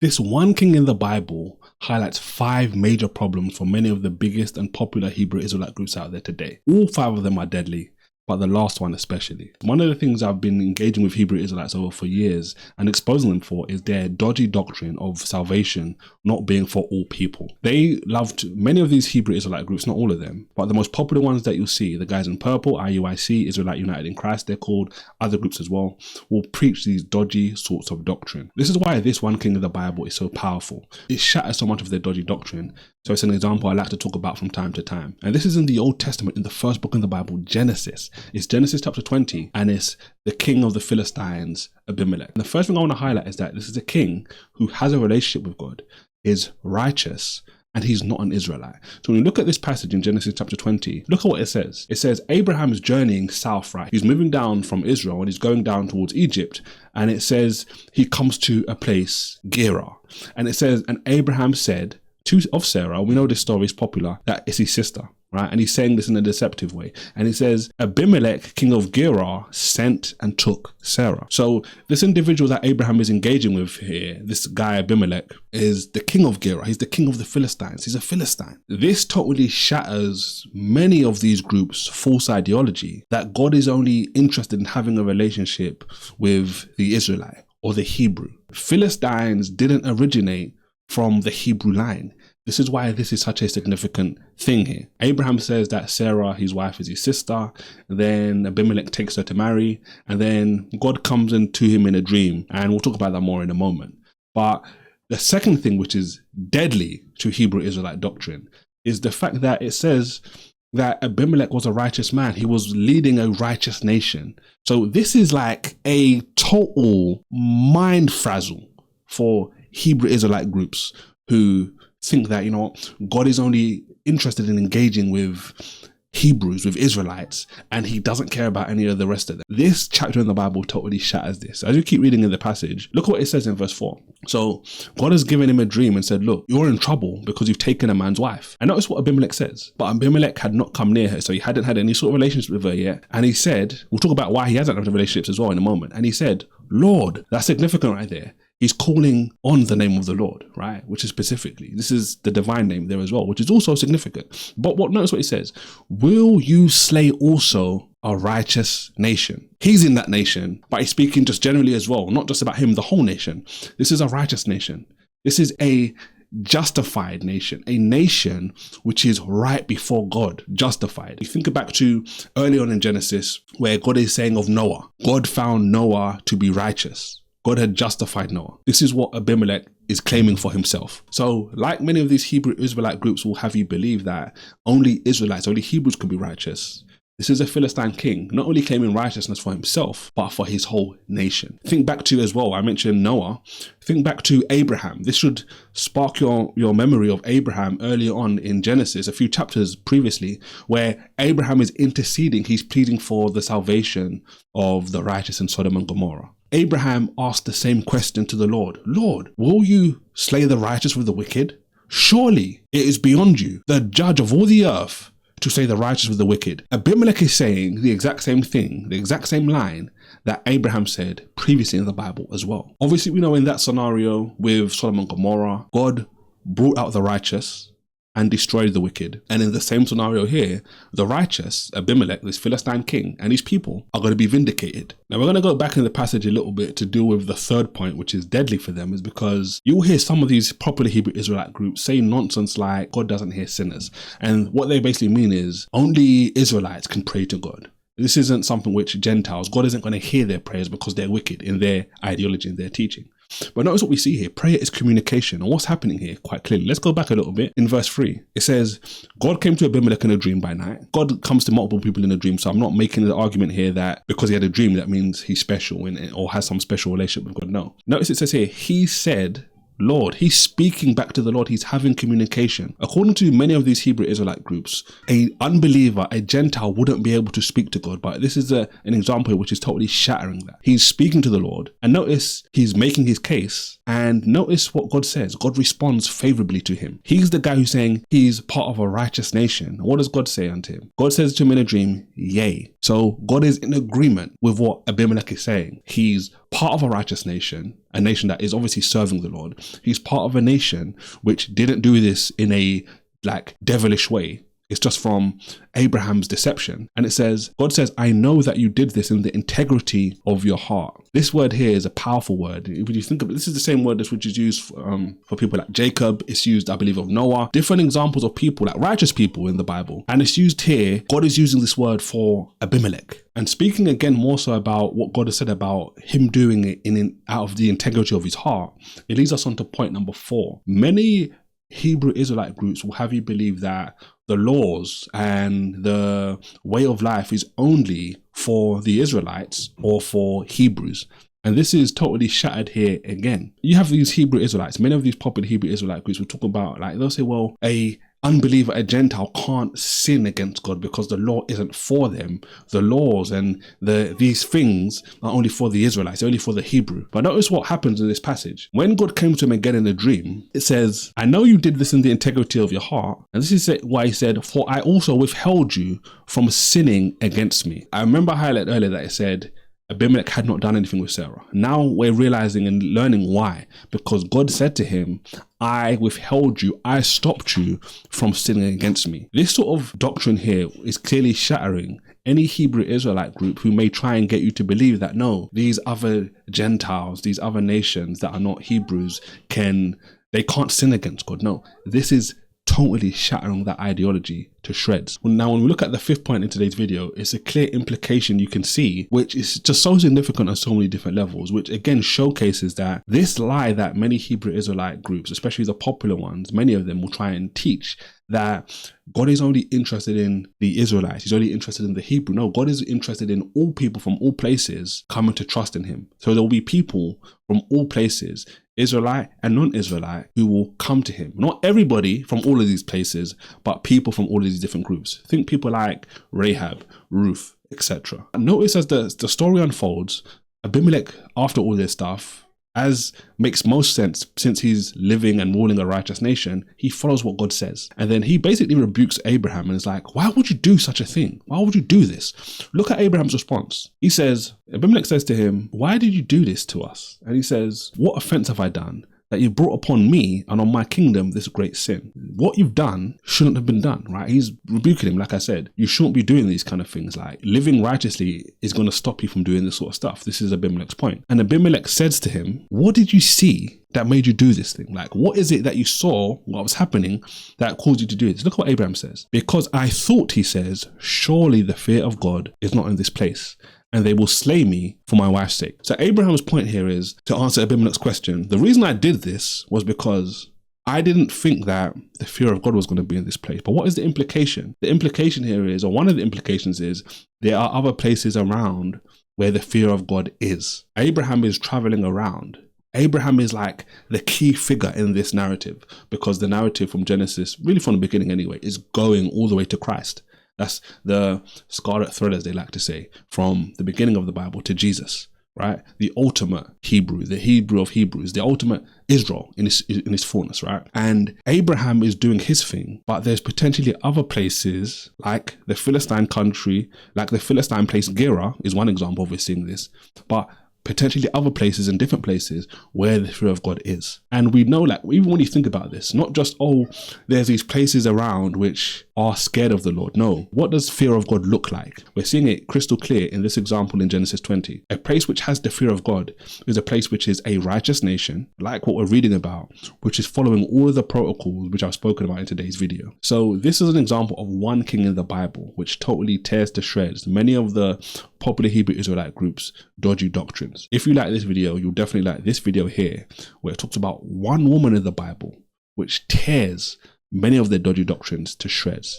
This one king in the Bible highlights 5 major problems for many of the biggest and popular Hebrew Israelite groups out there today. All 5 of them are deadly, but the last one especially. One of the things I've been engaging with Hebrew Israelites over for years and exposing them for is their dodgy doctrine of salvation not being for all people. They loved many of these Hebrew Israelite groups, not all of them, but the most popular ones that you'll see, the guys in purple, IUIC, Israelite United in Christ, they're called, other groups as well, will preach these dodgy sorts of doctrine. This is why this one king of the Bible is so powerful. It shatters so much of their dodgy doctrine. So it's an example I like to talk about from time to time. And this is in the Old Testament, in the first book in the Bible, Genesis. It's Genesis chapter 20, and it's the king of the Philistines, Abimelech. And the first thing I want to highlight is that this is a king who has a relationship with God, is righteous, and he's not an Israelite. So when you look at this passage in Genesis chapter 20, look at what it says. It says Abraham is journeying south, right? He's moving down from Israel and he's going down towards Egypt. And it says he comes to a place, Gerar. And it says, and Abraham said of Sarah, we know this story is popular, that it's his sister, right? And he's saying this in a deceptive way. And he says, Abimelech, king of Gerar, sent and took Sarah. So this individual that Abraham is engaging with here, this guy Abimelech, is the king of Gerar. He's the king of the Philistines. He's a Philistine. This totally shatters many of these groups' false ideology that God is only interested in having a relationship with the Israelite or the Hebrew. Philistines didn't originate from the Hebrew line. This is why this is such a significant thing here. Abraham says that Sarah, his wife, is his sister. Then Abimelech takes her to marry. And then God comes into him in a dream. And we'll talk about that more in a moment. But the second thing, which is deadly to Hebrew Israelite doctrine, is the fact that it says that Abimelech was a righteous man. He was leading a righteous nation. So this is like a total mind frazzle for Hebrew Israelite groups who think that, you know, God is only interested in engaging with Hebrews, with Israelites, and he doesn't care about any of the rest of them. This chapter in the Bible totally shatters this. As you keep reading in the passage, look what it says in verse 4. So God has given him a dream and said, look, you're in trouble because you've taken a man's wife. And notice what Abimelech says. But Abimelech had not come near her, so he hadn't had any sort of relationship with her yet. And he said, we'll talk about why he hasn't had relationships as well in a moment. And he said, Lord, that's significant right there. He's calling on the name of the Lord, right? Which is specifically, this is the divine name there as well, which is also significant. But notice what he says, will you slay also a righteous nation? He's in that nation, but he's speaking just generally as well, not just about him, the whole nation. This is a righteous nation. This is a justified nation, a nation which is right before God, justified. You think back to early on in Genesis, where God is saying of Noah, God found Noah to be righteous. God had justified Noah. This is what Abimelech is claiming for himself. So like many of these Hebrew Israelite groups will have you believe that only Israelites, only Hebrews can be righteous. This is a Philistine king, not only claiming righteousness for himself, but for his whole nation. Think back to as well, I mentioned Noah. Think back to Abraham. This should spark your memory of Abraham earlier on in Genesis, a few chapters previously, where Abraham is interceding. He's pleading for the salvation of the righteous in Sodom and Gomorrah. Abraham asked the same question to the Lord. Lord, will you slay the righteous with the wicked? Surely it is beyond you, the judge of all the earth, to slay the righteous with the wicked. Abimelech is saying the exact same thing, the exact same line that Abraham said previously in the Bible as well. Obviously, we know in that scenario with Sodom and Gomorrah, God brought out the righteous and destroyed the wicked. And in the same scenario here, the righteous, Abimelech, this Philistine king, and his people are going to be vindicated. Now we're going to go back in the passage a little bit to deal with the third point, which is deadly for them, is because you'll hear some of these popular Hebrew Israelite groups say nonsense like God doesn't hear sinners. And what they basically mean is only Israelites can pray to God. This isn't something which Gentiles, God isn't going to hear their prayers because they're wicked in their ideology and their teaching. But notice what we see here. Prayer is communication. And what's happening here quite clearly? Let's go back a little bit. In verse 3, it says, God came to Abimelech in a dream by night. God comes to multiple people in a dream. So I'm not making the argument here that because he had a dream, that means he's special or has some special relationship with God. No. Notice it says here, he said, Lord. He's speaking back to the Lord. He's having communication. According to many of these Hebrew Israelite groups, a unbeliever, a Gentile wouldn't be able to speak to God. But this is an example which is totally shattering that. He's speaking to the Lord. And notice he's making his case. And notice what God says. God responds favorably to him. He's the guy who's saying he's part of a righteous nation. What does God say unto him? God says to him in a dream, yea. So God is in agreement with what Abimelech is saying. He's part of a righteous nation, a nation that is obviously serving the Lord. He's part of a nation which didn't do this in a like devilish way. It's just from Abraham's deception. And it says, God says, I know that you did this in the integrity of your heart. This word here is a powerful word. If you think of it, this is the same word which is used for people like Jacob. It's used, I believe, of Noah. Different examples of people, like righteous people in the Bible. And it's used here. God is using this word for Abimelech. And speaking again more so about what God has said about him doing it out of the integrity of his heart, it leads us on to point number 4. Many Hebrew Israelite groups will have you believe that the laws and the way of life is only for the Israelites or for Hebrews. And this is totally shattered here again. You have these Hebrew Israelites, many of these popular Hebrew Israelite groups will talk about, like, they'll say, well, a unbeliever, a Gentile can't sin against God because the law isn't for them. The laws and these things are only for the Israelites, they're only for the Hebrew. But notice what happens in this passage. When God came to him again in a dream, it says, I know you did this in the integrity of your heart. And this is why he said, for I also withheld you from sinning against me. I remember I highlighted earlier that it said, Abimelech had not done anything with Sarah. Now we're realizing and learning why. Because God said to him, I withheld you, I stopped you from sinning against me. This sort of doctrine here is clearly shattering any Hebrew Israelite group who may try and get you to believe that no, these other Gentiles, these other nations that are not Hebrews they can't sin against God. No, this is totally shattering that ideology to shreds. Now, when we look at the 5th point in today's video, it's a clear implication you can see, which is just so significant on so many different levels, which again showcases that this lie that many Hebrew Israelite groups, especially the popular ones, many of them will try and teach that God is only interested in the Israelites, he's only interested in the Hebrew. No, God is interested in all people from all places coming to trust in him. So there will be people from all places, Israelite and non-Israelite, who will come to him. Not everybody from all of these places, but people from all of these different groups. Think people like Rahab, Ruth, etc. Notice as the story unfolds, Abimelech, after all this stuff, as makes most sense since he's living and ruling a righteous nation, he follows what God says. And then he basically rebukes Abraham and is like, why would you do such a thing? Why would you do this? Look at Abraham's response. He says, Abimelech says to him, why did you do this to us? And he says, what offense have I done that you brought upon me and on my kingdom this great sin? What you've done shouldn't have been done, right? He's rebuking him, like I said. You shouldn't be doing these kind of things. Like, living righteously is going to stop you from doing this sort of stuff. This is Abimelech's point. And Abimelech says to him, what did you see that made you do this thing? Like, what is it that you saw, what was happening, that caused you to do this? Look at what Abraham says. Because I thought, he says, surely the fear of God is not in this place, and they will slay me for my wife's sake. So Abraham's point here is, to answer Abimelech's question, the reason I did this was because I didn't think that the fear of God was going to be in this place. But what is the implication? The implication here is, or one of the implications is, there are other places around where the fear of God is. Abraham is traveling around. Abraham is like the key figure in this narrative, because the narrative from Genesis, really from the beginning anyway, is going all the way to Christ. That's the scarlet thread, as they like to say, from the beginning of the Bible to Jesus, right? The ultimate Hebrew, the Hebrew of Hebrews, the ultimate Israel in its fullness, right? And Abraham is doing his thing, but there's potentially other places like the Philistine country, like the Philistine place Gerar is one example of us seeing this, but potentially other places and different places where the fear of God is. And we know, like, even when you think about this, not just, oh, there's these places around which are scared of the Lord. No, what does fear of God look like? We're seeing it crystal clear in this example in Genesis 20. A place which has the fear of God is a place which is a righteous nation, like what we're reading about, which is following all of the protocols which I've spoken about in today's video. So this is an example of one king in the Bible which totally tears to shreds many of the popular Hebrew Israelite groups' dodgy doctrines. If you like this video, you'll definitely like this video here, where it talks about one woman in the Bible which tears many of their dodgy doctrines to shreds.